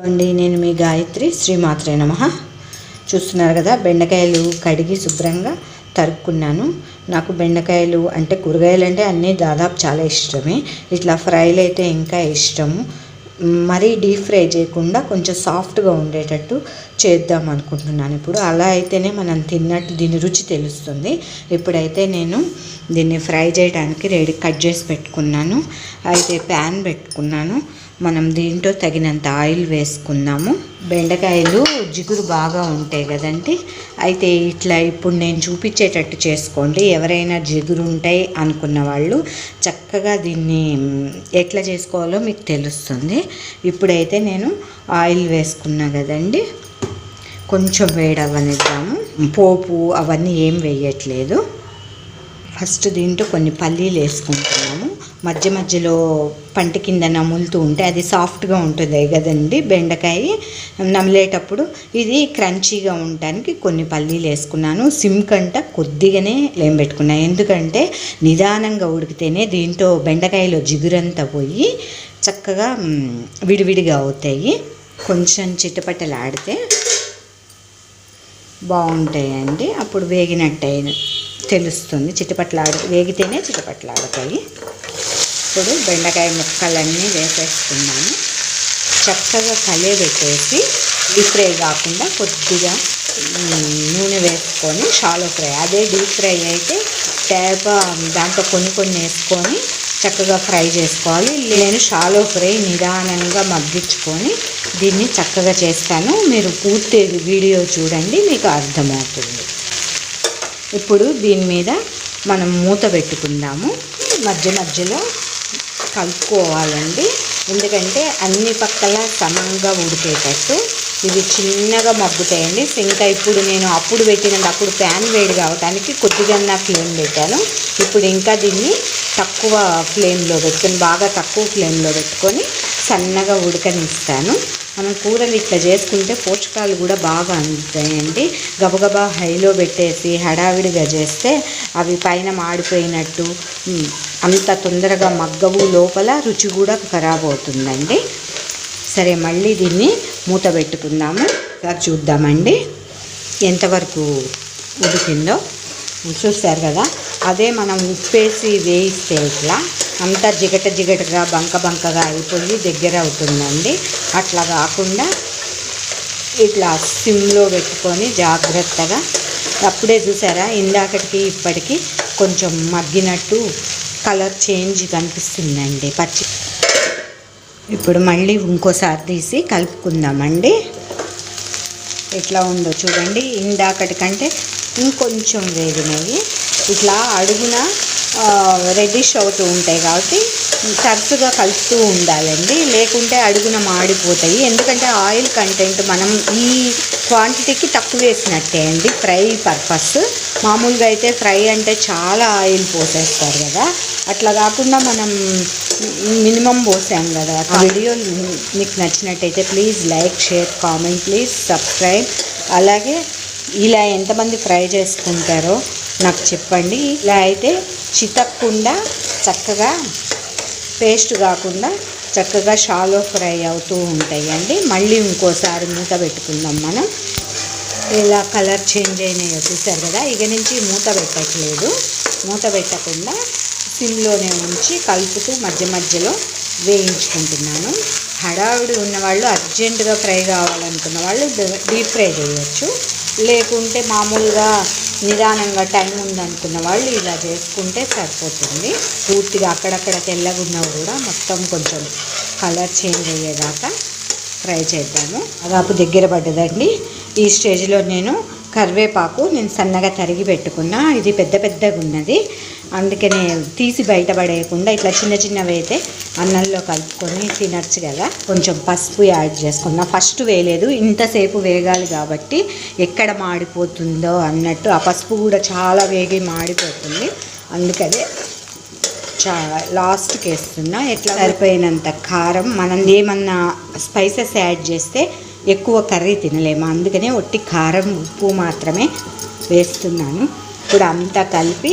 అండి నేను మీ గాయత్రి శ్రీమాత్రే నమః. చూస్తున్నారు కదా, బెండకాయలు కడిగి శుభ్రంగా తరుక్కున్నాను. నాకు బెండకాయలు అంటే కూరగాయలు అంటే అన్నీ దాదాపు చాలా ఇష్టమే. ఇట్లా ఫ్రైలు అయితే ఇంకా ఇష్టము. మరీ డీప్ ఫ్రై చేయకుండా కొంచెం సాఫ్ట్గా ఉండేటట్టు చేద్దాం అనుకుంటున్నాను. ఇప్పుడు అలా అయితేనే మనం తిన్నట్టు దీని రుచి తెలుస్తుంది. ఇప్పుడైతే నేను దీన్ని ఫ్రై చేయడానికి కట్ చేసి పెట్టుకున్నాను. అయితే ప్యాన్ పెట్టుకున్నాను. మనం దీంట్లో తగినంత ఆయిల్ వేసుకుందాము. బెండకాయలు జిగురు బాగా ఉంటాయి కదండి. అయితే ఇట్లా ఇప్పుడు నేను చూపించేటట్టు చేసుకోండి. ఎవరైనా జిగురు ఉంటాయి అనుకున్న వాళ్ళు చక్కగా దీన్ని ఎట్లా చేసుకోవాలో మీకు తెలుస్తుంది. ఇప్పుడైతే నేను ఆయిల్ వేసుకున్నా కదండి, కొంచెం వేడవనిద్దాము. పోపు అవన్నీ ఏం వేయట్లేదు. ఫస్ట్ దీంట్లో కొన్ని పల్లీలు వేసుకుంటున్నాము. మధ్య మధ్యలో పంట కింద నములుతూ ఉంటే అది సాఫ్ట్గా ఉంటుంది కదండి బెండకాయ. నమిలేటప్పుడు ఇది క్రంచీగా ఉండటానికి కొన్ని పల్లీలు వేసుకున్నాను. సిమ్ కంట కొద్దిగానే ఫ్లేమ్ పెట్టుకున్నాను. ఎందుకంటే నిదానంగా ఉడికితేనే దీంట్లో బెండకాయలో జిగురంతా పోయి చక్కగా విడివిడిగా అవుతాయి. కొంచెం చిటపటలాడితే బాగుంటాయండి. అప్పుడు వేగినట్టు తెలుస్తుంది. వేగితేనే చిటపట్లాడతాయి. ఇప్పుడు బెండకాయ ముక్కలన్నీ వేసేస్తున్నాను. చక్కగా కలియబెట్టేసి డీప్ ఫ్రై కాకుండా కొద్దిగా నూనె వేసుకొని షాలో ఫ్రై, అదే డీప్ ఫ్రై అయితే దాంట్లో కొన్ని వేసుకొని చక్కగా ఫ్రై చేసుకోవాలి. నేను షాలో ఫ్రై నిదానంగా మగ్గించుకొని దీన్ని చక్కగా చేస్తాను. మీరు పూర్తి వీడియో చూడండి, మీకు అర్థమవుతుంది. ఇప్పుడు దీని మీద మనం మూత పెట్టుకుందాము. మధ్య మధ్యలో కలుపుకోవాలండి. ఎందుకంటే అన్ని పక్కల సమంగా ఉడికేటట్టు. ఇవి చిన్నగా మగ్గుతాయండి. ఇంకా ఇప్పుడు నేను అప్పుడు ప్యాన్ వేడి కావడానికి కొద్దిగా ఫ్లేమ్ పెట్టాను. ఇప్పుడు ఇంకా దీన్ని తక్కువ ఫ్లేమ్లో పెట్టుకొని, బాగా తక్కువ ఫ్లేమ్లో పెట్టుకొని సన్నగా ఉడకనిస్తాను. మనం కూరలు ఇట్లా చేసుకుంటే పోషకాలు కూడా బాగా అందుతాయండి. గబగబా హైలో పెట్టేసి హడావిడిగా చేస్తే అవి పైన మాడిపోయినట్టు అంత తొందరగా మగ్గవు, లోపల రుచి కూడా ఖరాబ్ అవుతుందండి. సరే, మళ్ళీ దీన్ని మూత పెట్టుకుందాము. చూద్దామండి ఎంతవరకు ఉడికిందో. చూస్తారు కదా, అదే మనం ఉప్పేసి వేయిస్తే ఇట్లా అంతా జిగటగా బంకగా అయిపోయి దగ్గర అవుతుందండి. అట్లా కాకుండా ఇట్లా సిమ్లో పెట్టుకొని జాగ్రత్తగా, అప్పుడే చూసారా ఇందాకటికి ఇప్పటికి కొంచెం మగ్గినట్టు కలర్ చేంజ్ కనిపిస్తుందండి పచ్చి. ఇప్పుడు మళ్ళీ ఇంకోసారి తీసి కలుపుకుందామండి. ఎట్లా ఉందో చూడండి. ఇందాకటి కంటే ఇంకొంచెం వేగినవి. ఇట్లా అడుగున రెడ్డిష్ అవుతూ ఉంటాయి కాబట్టి తరచుగా కలుపుతూ ఉండాలండి, లేకుంటే అడుగున మాడిపోతాయి. ఎందుకంటే ఆయిల్ కంటెంట్ మనం ఈ క్వాంటిటీకి తక్కువ వేసినట్టే అండి ఫ్రై పర్పస్. మామూలుగా అయితే ఫ్రై అంటే చాలా ఆయిల్ పోసేస్తారు కదా, అట్లా కాకుండా మనం మినిమం పోసాం కదా. ఆ వీడియో మీకు నచ్చినట్టయితే please like, share, comment, please subscribe. అలాగే ఇలా ఎంతమంది ఫ్రై చేసుకుంటారో నాకు చెప్పండి. ఇలా అయితే చితక్కుండా చక్కగా పేస్ట్ కాకుండా చక్కగా షాలో ఫ్రై అవుతూ ఉంటాయండి. మళ్ళీ ఇంకోసారి మూత పెట్టుకుందాం మనం. ఇలా కలర్ చేంజ్ అయినాయో చూసారు కదా. ఇక నుంచి మూత పెట్టట్లేదు. మూత పెట్టకుండా సిమ్లోనే ఉంచి కలుపుతూ మధ్య మధ్యలో వేయించుకుంటున్నాను. హడావిడి ఉన్నవాళ్ళు, అర్జెంటుగా ఫ్రై కావాలనుకున్న వాళ్ళు డీప్ ఫ్రై చేయొచ్చు. లేకుంటే మామూలుగా నిదానంగా టైం ఉందనుకున్న వాళ్ళు ఇలా చేసుకుంటే సరిపోతుంది. పూర్తిగా అక్కడక్కడ తెల్లగా ఉన్నవి కూడా మొత్తం కొంచెం కలర్ చేంజ్ అయ్యేదాకా ఫ్రై చేద్దాము. దాదాపు దగ్గర పడ్డదండి. ఈ స్టేజ్లో నేను కరివేపాకు సన్నగా తరిగి పెట్టుకున్నా. ఇది పెద్దగా ఉన్నది, అందుకనే తీసి బయటపడేయకుండా ఇట్లా చిన్నవి అయితే అన్నంలో కలుపుకొని తినచ్చు కదా. కొంచెం పసుపు యాడ్ చేసుకున్నా. ఫస్ట్ వేయలేదు, ఇంతసేపు వేగాలి కాబట్టి ఎక్కడ మాడిపోతుందో అన్నట్టు. ఆ పసుపు కూడా చాలా వేగి మాడిపోతుంది, అందుకనే లాస్ట్కి వేస్తున్నా. ఎట్లా సరిపోయినంత కారం. మనం ఏమన్నా స్పైసెస్ యాడ్ చేస్తే ఎక్కువ కర్రీ తినలేము, అందుకనే ఒట్టి కారం, ఉప్పు మాత్రమే వేస్తున్నాను. ఇప్పుడు అంతా కలిపి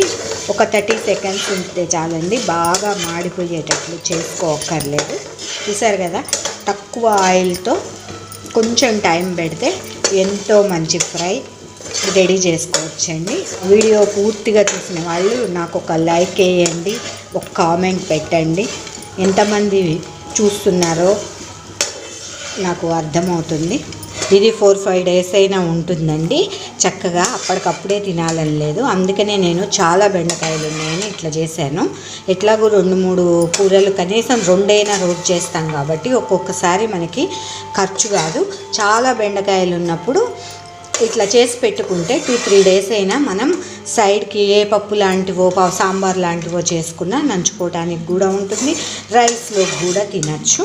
ఒక 30 సెకండ్స్ ఉంటే చాలండి. బాగా మాడిపోయేటట్లు చేసుకోక్కర్లేదు. చూసారు కదా, తక్కువ ఆయిల్తో కొంచెం టైం పెడితే ఎంతో మంచి ఫ్రై రెడీ చేసుకోవచ్చండి. వీడియో పూర్తిగా చూసిన వాళ్ళు నాకు ఒక లైక్ వేయండి, ఒక కామెంట్ పెట్టండి. ఎంతమంది చూస్తున్నారో నాకు అర్థమవుతుంది. ఇది 4-5 డేస్ అయినా ఉంటుందండి. చక్కగా అప్పటికప్పుడే తినాలని లేదు, అందుకనే నేను చాలా బెండకాయలు ఉన్నాయని ఇట్లా చేశాను. ఎట్లాగో 2-3 కూరలు కనీసం 2 అయినా రోజు చేస్తాం కాబట్టి ఒక్కొక్కసారి మనకి ఖర్చు కాదు. చాలా బెండకాయలు ఉన్నప్పుడు ఇట్లా చేసి పెట్టుకుంటే 2-3 డేస్ అయినా మనం సైడ్కి ఏ పప్పు లాంటివో సాంబార్ లాంటివో చేసుకున్నా నంచుకోవడానికి కూడా ఉంటుంది, రైస్లో కూడా తినచ్చు.